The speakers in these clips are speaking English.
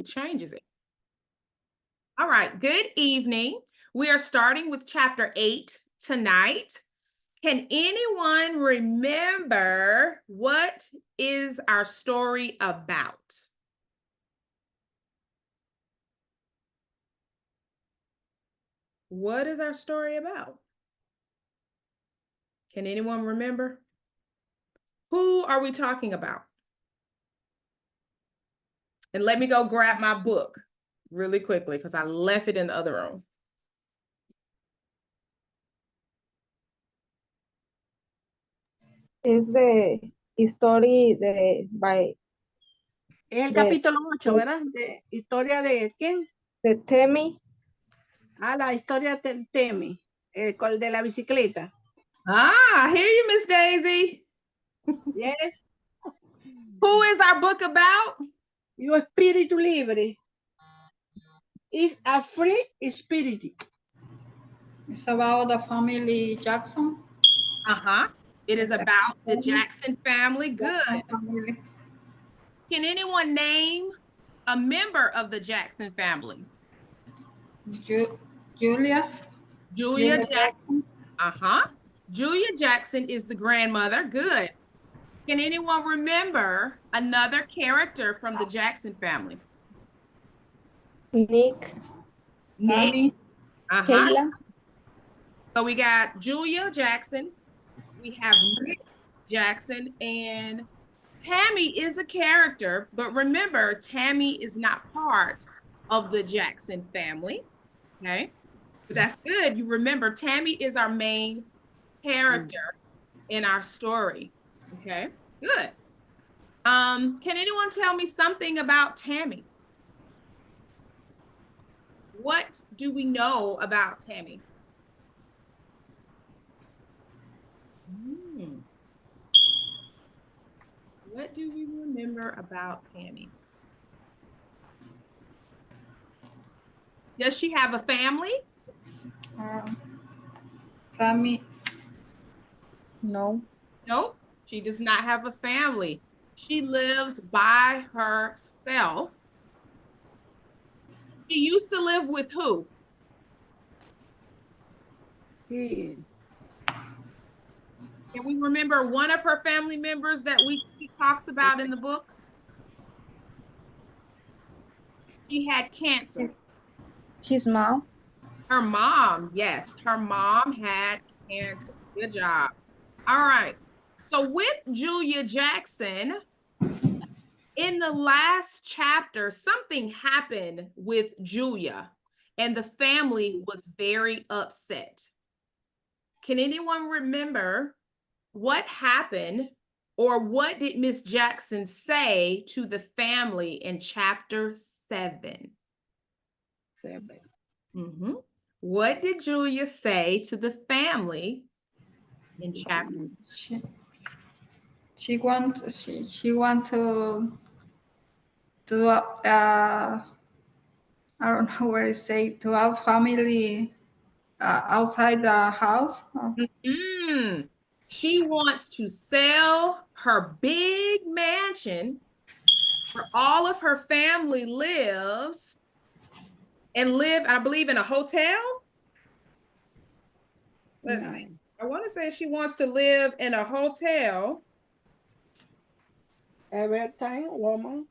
It changes it. All right, good evening. We are starting with chapter 8 tonight. Can anyone remember what is our story about? What is our story about? Can anyone remember? Who are we talking about? And let me go grab my book really quickly because I left it in the other room. Es de story by Es el capítulo 8, ¿verdad? De historia de ¿quién? de Temi. Ah, la historia de Temi, el de la bicicleta. Ah, I hear you, Miss Daisy. Yes. Who is our book about? Your espíritu libre is a free spirit. It's about the family Jackson. Uh-huh. It is about the Jackson family. Good. Jackson family. Can anyone name a member of the Jackson family? Julia. Julia Jackson. Uh-huh. Julia Jackson is the grandmother. Good. Can anyone remember another character from the Jackson family? Nick. Tammy. Uh-huh. Kayla. So we got Julia Jackson, we have Nick Jackson, and Tammy is a character, but remember, Tammy is not part of the Jackson family, okay? But that's good. You remember, Tammy is our main character in our story, okay? Good. Can anyone tell me something about Tammy? What do we know about Tammy? What do we remember about Tammy? Does she have a family? Tammy. No. Nope, she does not have a family. She lives by herself. She used to live with who? Yeah. Can we remember one of her family members that she talks about in the book? She had cancer. His mom. Her mom, yes, her mom had cancer. Good job. All right. So with Julia Jackson, in the last chapter, something happened with Julia, and the family was very upset. Can anyone remember what happened, or what did Miss Jackson say to the family in chapter 7? 7. Mm-hmm. What did Julia say to the family in chapter? She want to do I don't know where to say, to have family outside the house. She wants to sell her big mansion where all of her family lives and live, I believe, in a hotel. Let's see. I want to say she wants to live in a hotel. Every time, woman.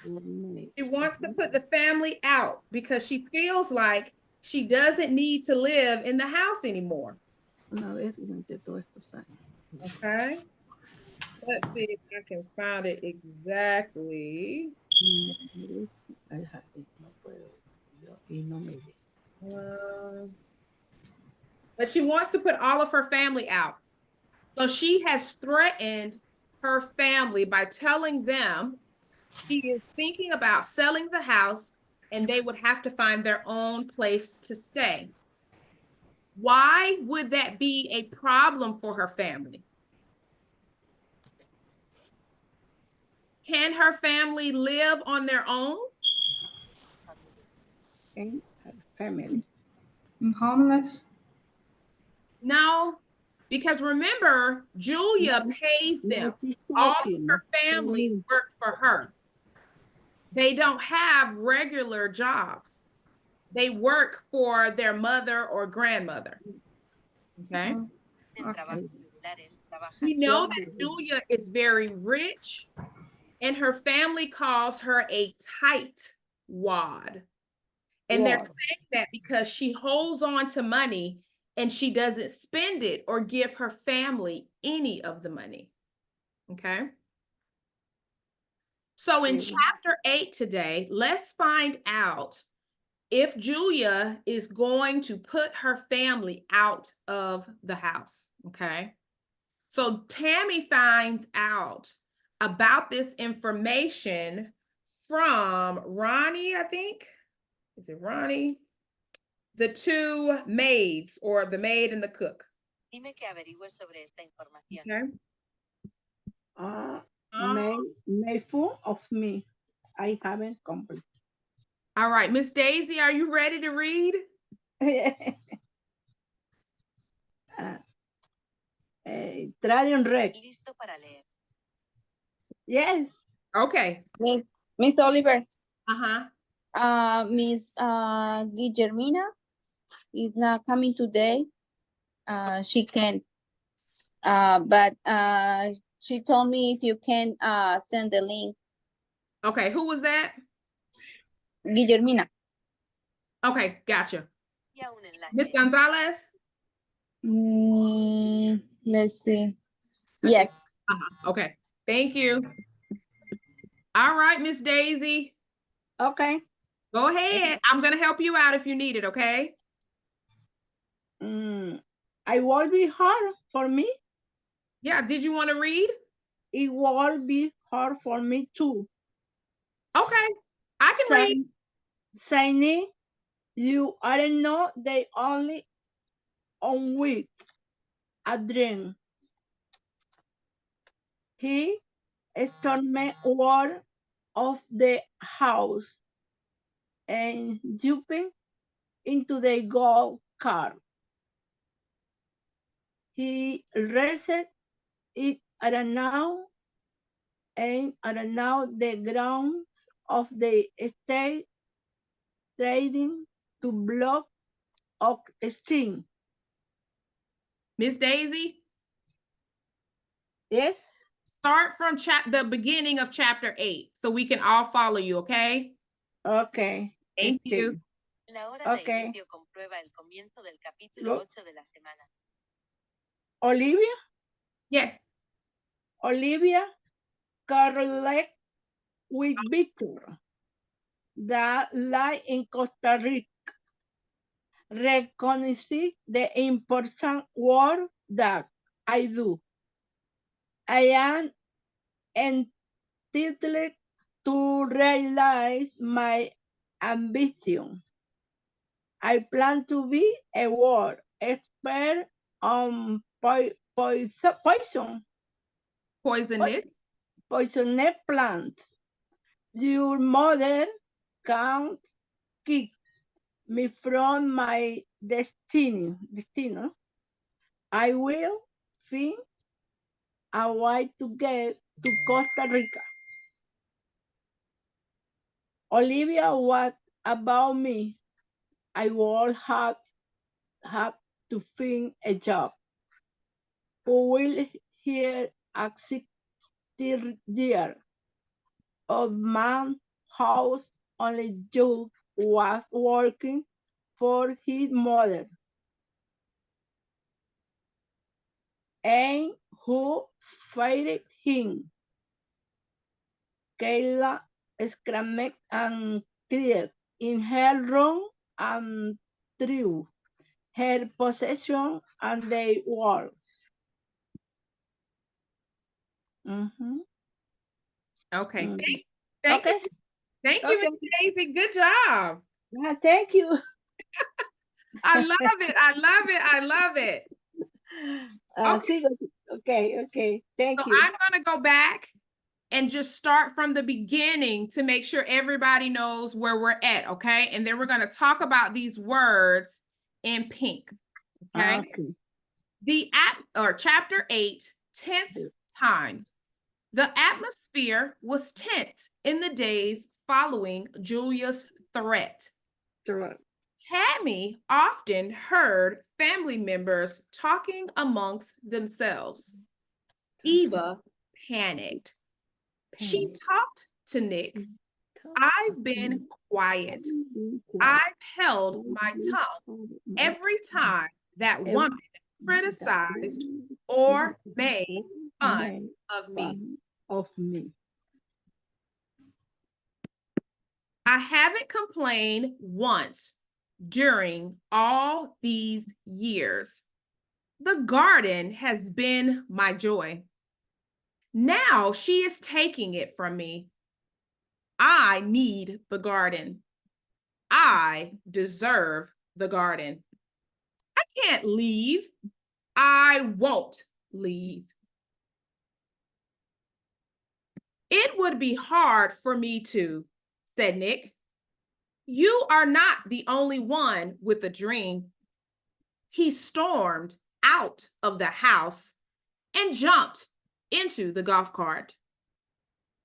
She wants to put the family out because she feels like she doesn't need to live in the house anymore. Okay. Let's see if I can find it exactly. But she wants to put all of her family out. So she has threatened her family by telling them she is thinking about selling the house and they would have to find their own place to stay. Why would that be a problem for her family? Can her family live on their own? Family. Homeless? No, because remember, Julia pays them. All of her family work for her. They don't have regular jobs. They work for their mother or grandmother. Okay. Okay. We know that Julia is very rich, and her family calls her a tight wad. And they're Wad. saying that because she holds on to money and she doesn't spend it or give her family any of the money. Okay. So in chapter 8 today, let's find out if Julia is going to put her family out of the house. Okay. So Tammy finds out about this information from Ronnie, I think. Is it Ronnie? The two maids, or the maid and the cook. Dime que averigües sobre esta información. Okay. Made fun of me. I haven't completed. All right, Miss Daisy, are you ready to read? Trading Rec. Listo para leer. Yes. Okay. Miss Oliver, Uh-huh. Miss Guillermina is not coming today. She can, but she told me if you can send the link. Okay, who was that? Guillermina. Okay, gotcha. Y a un enlace. Miss Gonzalez? Let's see. Yes. Okay, thank you. All right, Miss Daisy, Okay. go ahead. I'm gonna help you out if you need it, okay? It will be hard for me. Yeah, did you want to read? It will be hard for me too. Okay, I can read. Saying you aren't know they only on with a dream. He stormed out of the house and jumping into the golf cart. He rested it around and around the grounds of the state trading to block of steam. Miss Daisy, Yes? start from the beginning of chapter 8 so we can all follow you, okay? Okay. Thank you. La hora de Okay. inicio comprueba el comienzo del capítulo 8 de la semana. Olivia? Yes. Olivia correlate with Victor that lie in Costa Rica. Recognize the important work that I do. I am entitled to realize my ambition. I plan to be a world expert on poisonous plants. Your mother can't kick me from my destiny. I will find a way to get to Costa Rica. Olivia, what about me? I will have to find a job. Who will here at 60 years old man house only Joe was working for his mother. And who fired him? Kayla screamed and cried in her room and threw her possession on the walls. Okay. Mm. Thank Okay. you. Thank you, Miss Daisy. Good job. Yeah, thank you. I love it. I love it. I love it. Okay. Thank So you. I'm going to go back and just start from the beginning to make sure everybody knows where we're at, okay? And then we're going to talk about these words in pink, okay? The chapter 8, tense times. The atmosphere was tense in the days following Julia's threat. Correct. Tammy often heard family members talking amongst themselves. Eva panicked. She talked to Nick. I've been quiet. I've held my tongue every time that woman criticized or made fun of me. I haven't complained once during all these years. The garden has been my joy. Now she is taking it from me. I need the garden. I deserve the garden. I can't leave. I won't leave. It would be hard for me to, said Nick. You are not the only one with a dream. He stormed out of the house and jumped into the golf cart.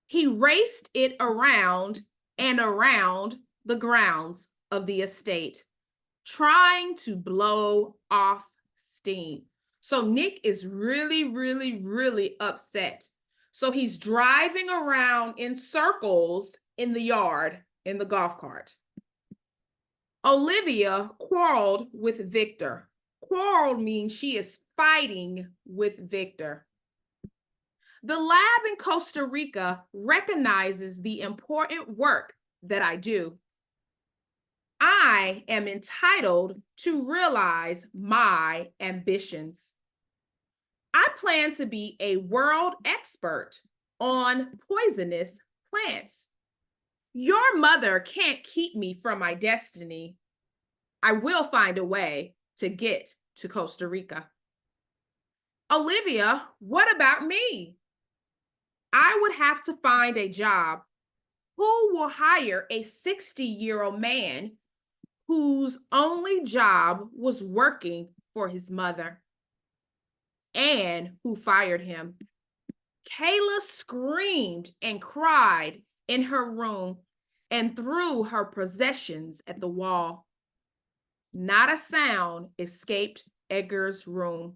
He raced it around and around the grounds of the estate, trying to blow off steam. So Nick is really, really, really upset. So he's driving around in circles in the yard in the golf cart. Olivia quarreled with Victor. Quarrel means she is fighting with Victor. The lab in Costa Rica recognizes the important work that I do. I am entitled to realize my ambitions. I plan to be a world expert on poisonous plants. Your mother can't keep me from my destiny. I will find a way to get to Costa Rica. Olivia, what about me? I would have to find a job. Who will hire a 60-year-old man whose only job was working for his mother and who fired him? Kayla screamed and cried in her room and threw her possessions at the wall. Not a sound escaped Edgar's room.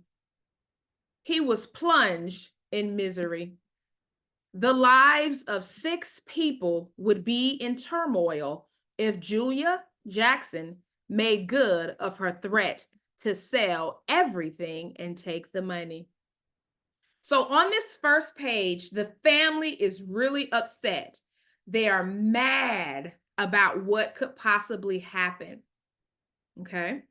He was plunged in misery. The lives of 6 people would be in turmoil if Julia Jackson made good of her threat to sell everything and take the money. So on this first page, the family is really upset. They are mad about what could possibly happen. Okay.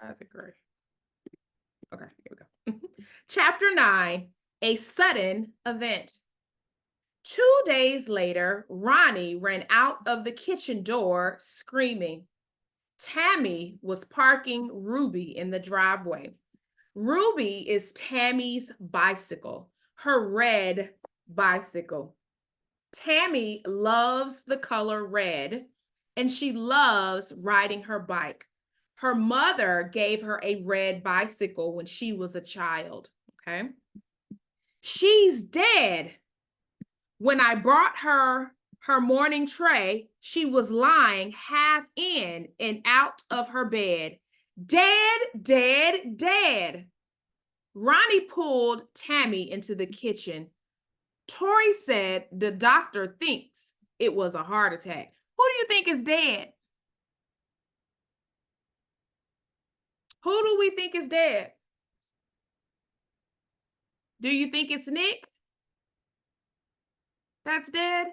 That's great. Okay, here we go. Chapter 9, a sudden event. 2 days later, Ronnie ran out of the kitchen door screaming. Tammy was parking Ruby in the driveway. Ruby is Tammy's bicycle, her red bicycle. Tammy loves the color red, and she loves riding her bike. Her mother gave her a red bicycle when she was a child, okay? She's dead. When I brought her her morning tray, she was lying half in and out of her bed. Dead, dead, dead. Ronnie pulled Tammy into the kitchen. Tori said the doctor thinks it was a heart attack. Who do you think is dead? Who do we think is dead? Do you think it's Nick that's dead?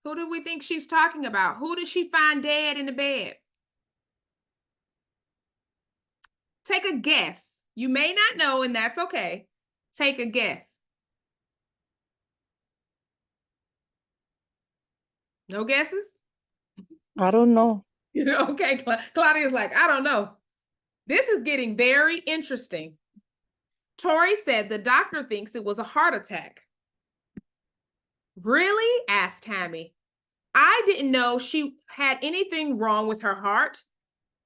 Who do we think she's talking about? Who did she find dead in the bed? Take a guess. You may not know, and that's okay. Take a guess. No guesses? I don't know. Okay, Claudia's like, I don't know. This is getting very interesting. Tori said the doctor thinks it was a heart attack. Really? Asked Tammy. I didn't know she had anything wrong with her heart.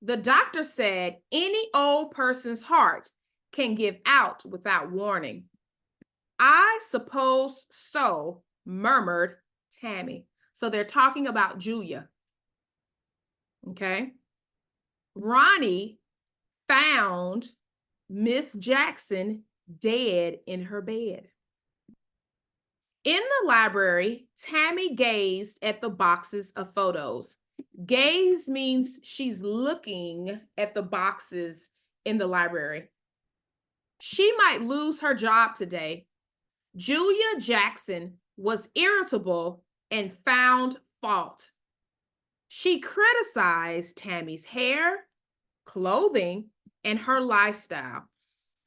The doctor said any old person's heart can give out without warning. I suppose so, murmured Tammy. So they're talking about Julia. Okay. Ronnie found Miss Jackson dead in her bed. In the library, Tammy gazed at the boxes of photos. Gaze means she's looking at the boxes in the library. She might lose her job today. Julia Jackson was irritable and found fault. She criticized Tammy's hair, clothing, and her lifestyle.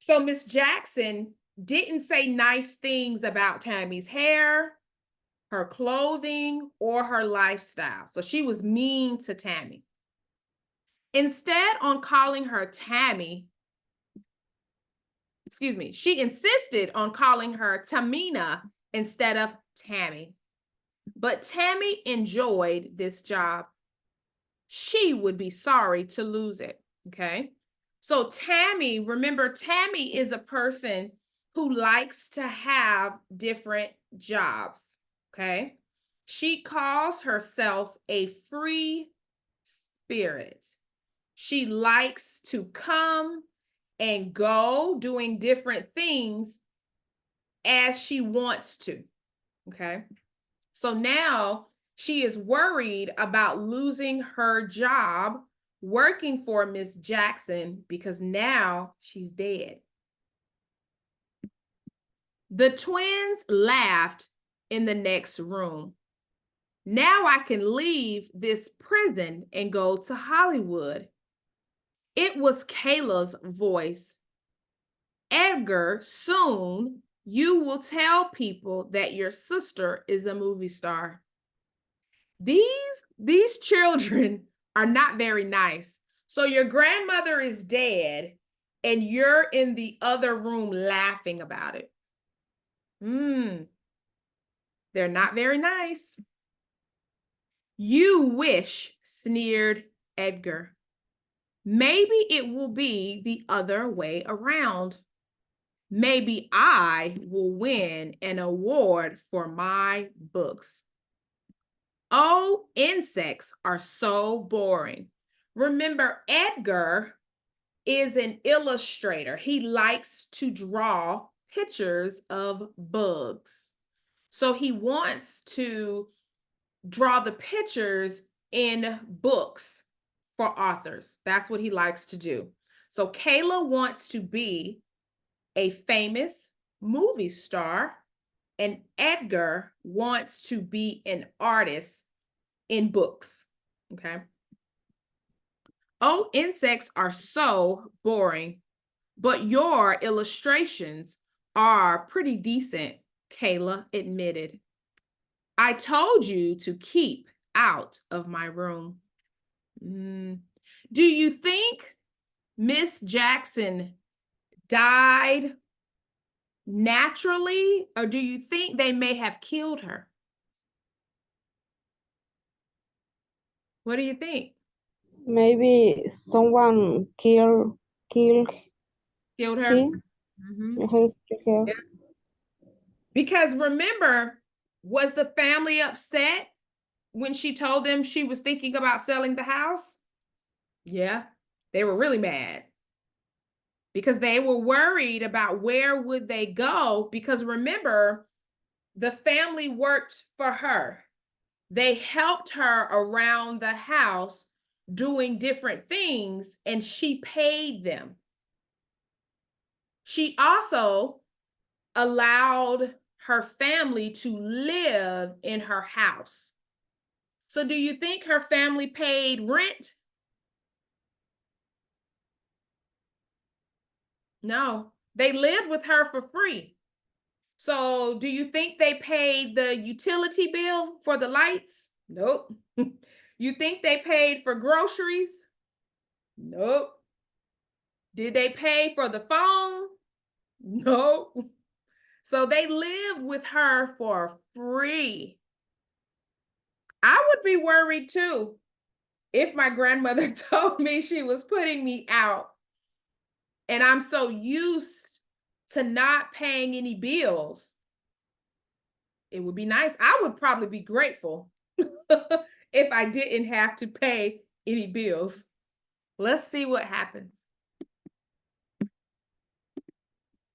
So Miss Jackson didn't say nice things about Tammy's hair, her clothing, or her lifestyle. So she was mean to Tammy. Instead on calling her Tammy, she insisted on calling her Tamina instead of Tammy. But Tammy enjoyed this job. She would be sorry to lose it, okay? So Tammy, remember, Tammy is a person who likes to have different jobs, okay? She calls herself a free spirit. She likes to come and go doing different things as she wants to, okay? So now she is worried about losing her job working for Miss Jackson because now she's dead. The twins laughed in the next room. Now I can leave this prison and go to Hollywood. It was Kayla's voice. Edgar, soon you will tell people that your sister is a movie star. These children are not very nice. So your grandmother is dead and you're in the other room laughing about it. They're not very nice. You wish, sneered Edgar. Maybe it will be the other way around. Maybe I will win an award for my books. Oh, insects are so boring. Remember, Edgar is an illustrator. He likes to draw pictures of bugs. So he wants to draw the pictures in books for authors. That's what he likes to do. So Kayla wants to be a famous movie star, and Edgar wants to be an artist in books, okay? Oh, insects are so boring, but your illustrations are pretty decent, Kayla admitted. I told you to keep out of my room. Do you think Miss Jackson died naturally, or do you think they may have killed her? What do you think? Maybe someone killed Killed her? him. Yeah. Because remember, was the family upset when she told them she was thinking about selling the house? Yeah, they were really mad because they were worried about where would they go, because remember, the family worked for her. They helped her around the house doing different things, and she paid them. She also allowed her family to live in her house. So do you think her family paid rent? No, they lived with her for free. So do you think they paid the utility bill for the lights? Nope. You think they paid for groceries? Nope. Did they pay for the phone? Nope. So they lived with her for free. I would be worried too if my grandmother told me she was putting me out. and I'm so used to not paying any bills. It would be nice. I would probably be grateful if I didn't have to pay any bills. Let's see what happens.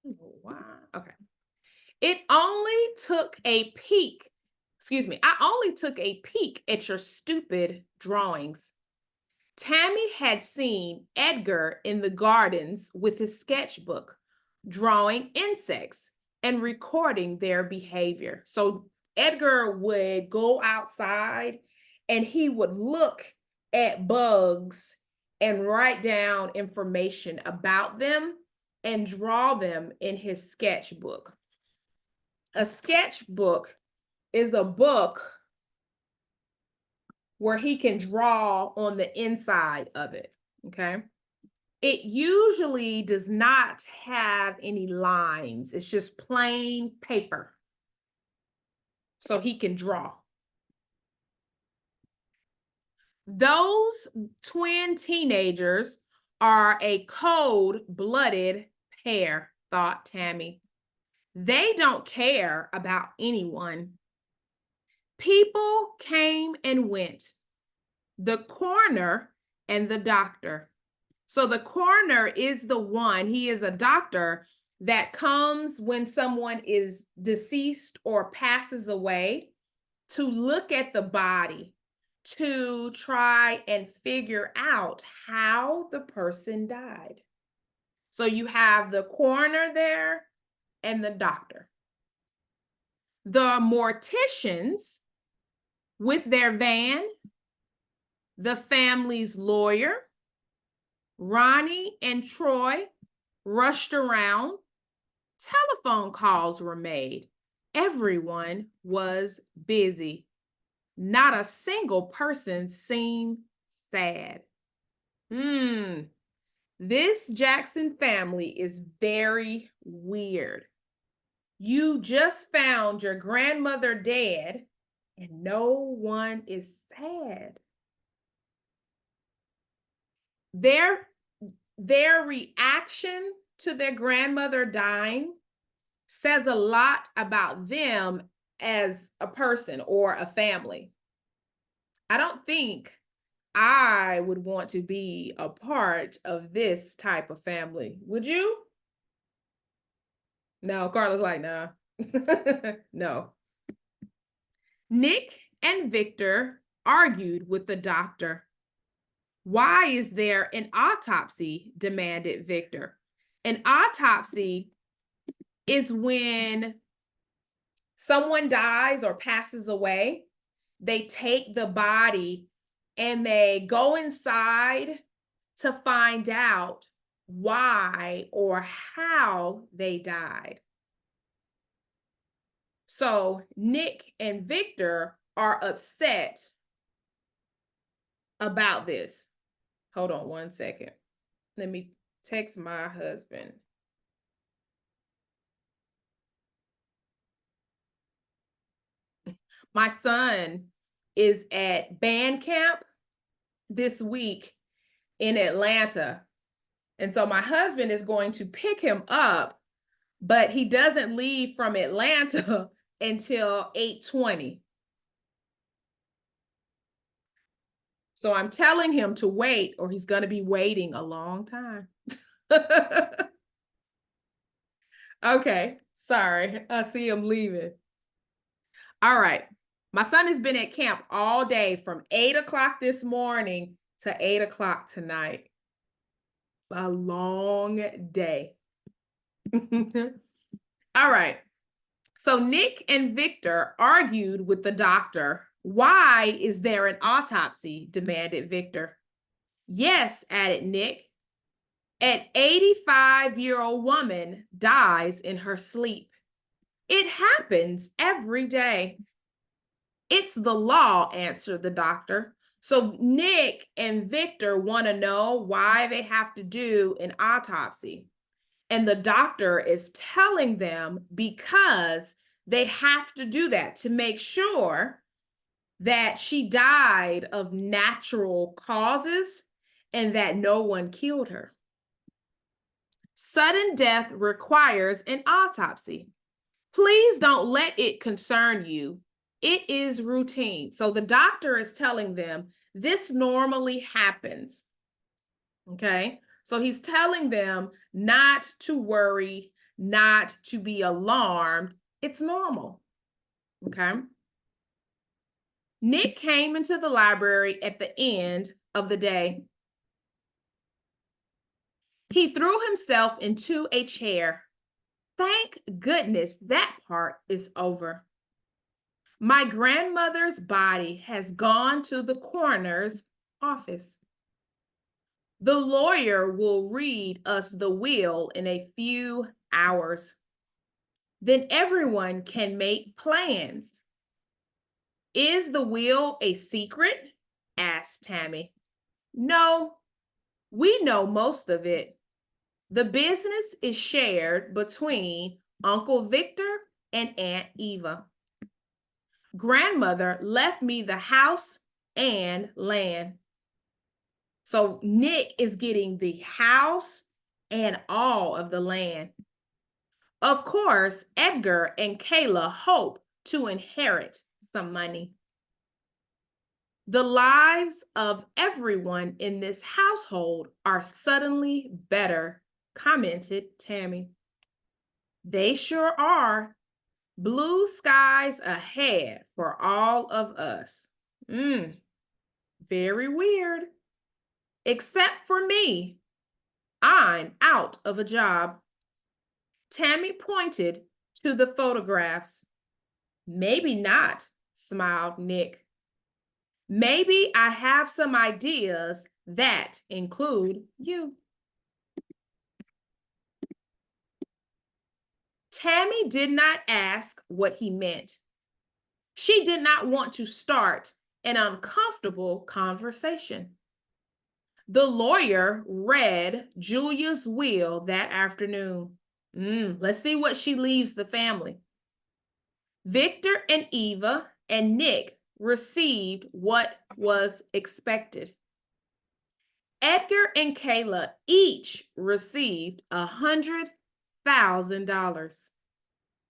Wow. Okay. It only took a peek. Excuse me. I only took a peek at your stupid drawings. Tammy had seen Edgar in the gardens with his sketchbook, drawing insects and recording their behavior. So Edgar would go outside and he would look at bugs and write down information about them and draw them in his sketchbook. A sketchbook is a book where he can draw on the inside of it, okay? It usually does not have any lines. It's just plain paper. So he can draw. Those twin teenagers are a cold-blooded pair, thought Tammy. They don't care about anyone. People came and went. The coroner and the doctor. So the coroner is the one, he is a doctor that comes when someone is deceased or passes away to look at the body, to try and figure out how the person died. So you have the coroner there and the doctor. The morticians with their van, the family's lawyer, Ronnie and Troy rushed around. Telephone calls were made. Everyone was busy. Not a single person seemed sad. This Jackson family is very weird. You just found your grandmother dead and no one is sad. Their reaction to their grandmother dying says a lot about them as a person or a family. I don't think I would want to be a part of this type of family. Would you? No, Carla's like, nah. No. Nick and Victor argued with the doctor. Why is there an autopsy? Demanded Victor. An autopsy is when someone dies or passes away. They take the body and they go inside to find out why or how they died. So Nick and Victor are upset about this. Hold on one second. Let me text my husband. My son is at band camp this week in Atlanta. And so my husband is going to pick him up, but he doesn't leave from Atlanta until 8:20. So I'm telling him to wait or he's going to be waiting a long time. Okay, sorry. I see him leaving. All right. My son has been at camp all day from 8 o'clock this morning to 8 o'clock tonight. A long day. All right. So Nick and Victor argued with the doctor. Why is there an autopsy? Demanded Victor. Yes, added Nick. An 85-year-old woman dies in her sleep. It happens every day. It's the law, answered the doctor. So Nick and Victor want to know why they have to do an autopsy. And the doctor is telling them because they have to do that to make sure that she died of natural causes and that no one killed her. Sudden death requires an autopsy. Please don't let it concern you. It is routine. So the doctor is telling them this normally happens. Okay. So he's telling them not to worry, not to be alarmed. It's normal. Okay. Nick came into the library at the end of the day. He threw himself into a chair. Thank goodness that part is over. My grandmother's body has gone to the coroner's office. The lawyer will read us the will in a few hours. Then everyone can make plans. Is the will a secret? Asked Tammy. No, we know most of it. The business is shared between Uncle Victor and Aunt Eva. Grandmother left me the house and land. So Nick is getting the house and all of the land. Of course, Edgar and Kayla hope to inherit some money. The lives of everyone in this household are suddenly better, commented Tammy. They sure are. Blue skies ahead for all of us. Very weird. Except for me. I'm out of a job. Tammy pointed to the photographs. Maybe not, smiled Nick. Maybe I have some ideas that include you. Tammy did not ask what he meant. She did not want to start an uncomfortable conversation. The lawyer read Julia's will that afternoon. Let's see what she leaves the family. Victor and Eva and Nick received what was expected. Edgar and Kayla each received $100,000,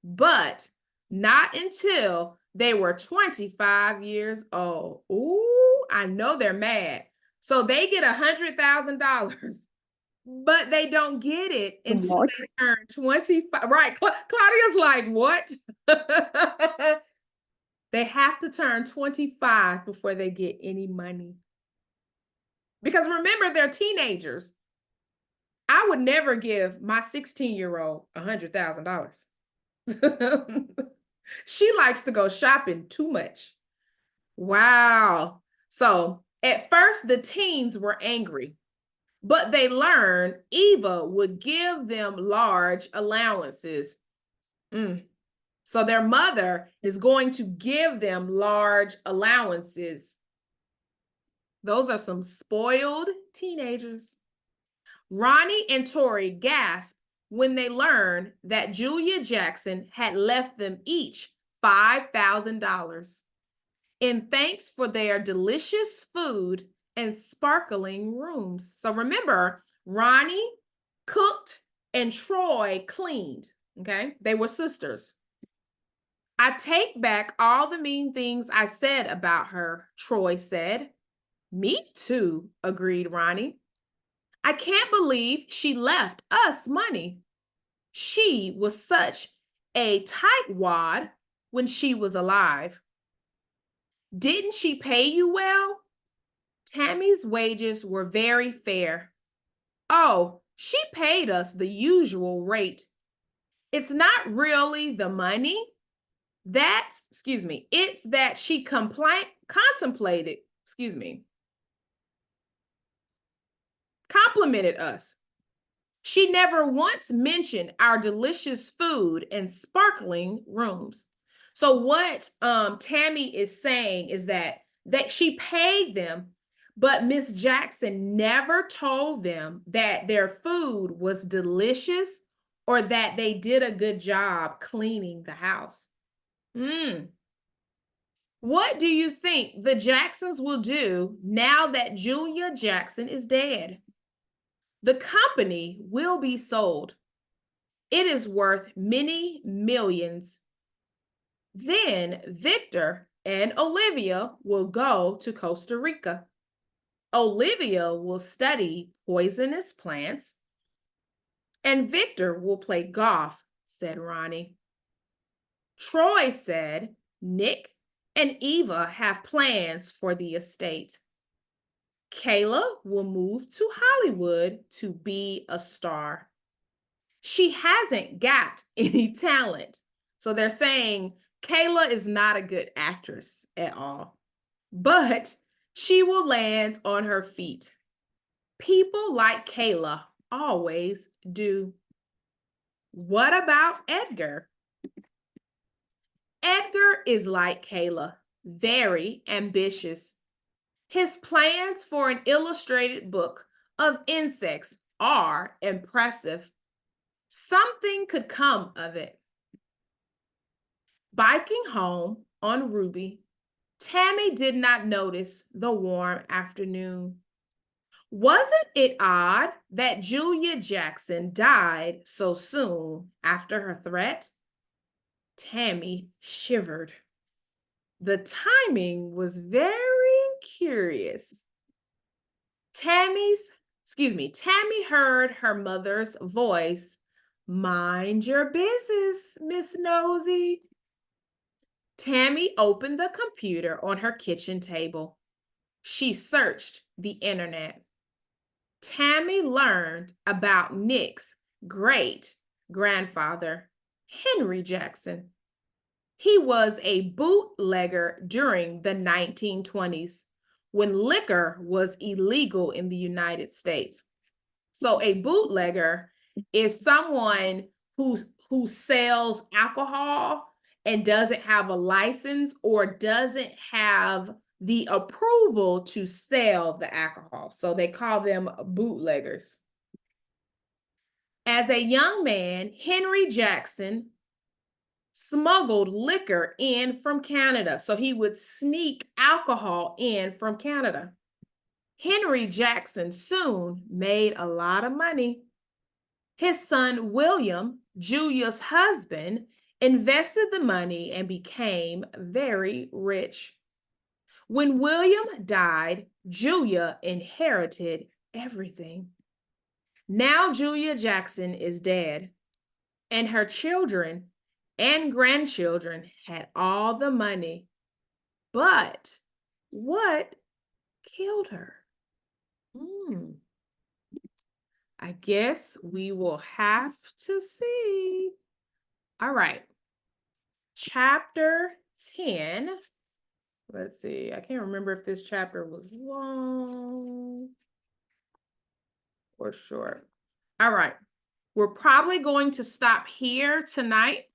but not until they were 25 years old. Ooh, I know they're mad. So they get $100,000, but they don't get it until they turn 25. Right, Claudia's like, what? They have to turn 25 before they get any money. Because remember, they're teenagers. I would never give my 16-year-old $100,000. She likes to go shopping too much. Wow. So at first, the teens were angry, but they learned Eva would give them large allowances. So their mother is going to give them large allowances. Those are some spoiled teenagers. Ronnie and Tori gasped when they learned that Julia Jackson had left them each $5,000 in thanks for their delicious food and sparkling rooms. So remember, Ronnie cooked and Troy cleaned, okay? They were sisters. I take back all the mean things I said about her, Troy said. Me too, agreed Ronnie. I can't believe she left us money. She was such a tightwad when she was alive. Didn't she pay you well? Tammy's wages were very fair. Oh, she paid us the usual rate. It's not really the money. It's that she complimented us. She never once mentioned our delicious food and sparkling rooms. So what Tammy is saying is that she paid them, but Miss Jackson never told them that their food was delicious or that they did a good job cleaning the house. What do you think the Jacksons will do now that Julia Jackson is dead? The company will be sold. It is worth many millions. Then Victor and Olivia will go to Costa Rica. Olivia will study poisonous plants, and Victor will play golf, said Ronnie. Troy said Nick and Eva have plans for the estate. Kayla will move to Hollywood to be a star. She hasn't got any talent. So they're saying Kayla is not a good actress at all, but she will land on her feet. People like Kayla always do. What about Edgar? Edgar is like Kayla, very ambitious. His plans for an illustrated book of insects are impressive. Something could come of it. Biking home on Ruby, Tammy did not notice the warm afternoon. Wasn't it odd that Julia Jackson died so soon after her threat? Tammy shivered. The timing was very curious. Tammy heard her mother's voice. Mind your business, Miss Nosy. Tammy opened the computer on her kitchen table. She searched the internet. Tammy learned about Nick's great-grandfather, Henry Jackson. He was a bootlegger during the 1920s when liquor was illegal in the United States. So a bootlegger is someone who sells alcohol and doesn't have a license or doesn't have the approval to sell the alcohol. So they call them bootleggers. As a young man, Henry Jackson smuggled liquor in from Canada. So he would sneak alcohol in from Canada. Henry Jackson soon made a lot of money. His son, William, Julia's husband, invested the money and became very rich. When William died, Julia inherited everything. Now Julia Jackson is dead, and her children and grandchildren had all the money. But what killed her? I guess we will have to see. All right. Chapter 10. Let's see. I can't remember if this chapter was long or short. All right. We're probably going to stop here tonight.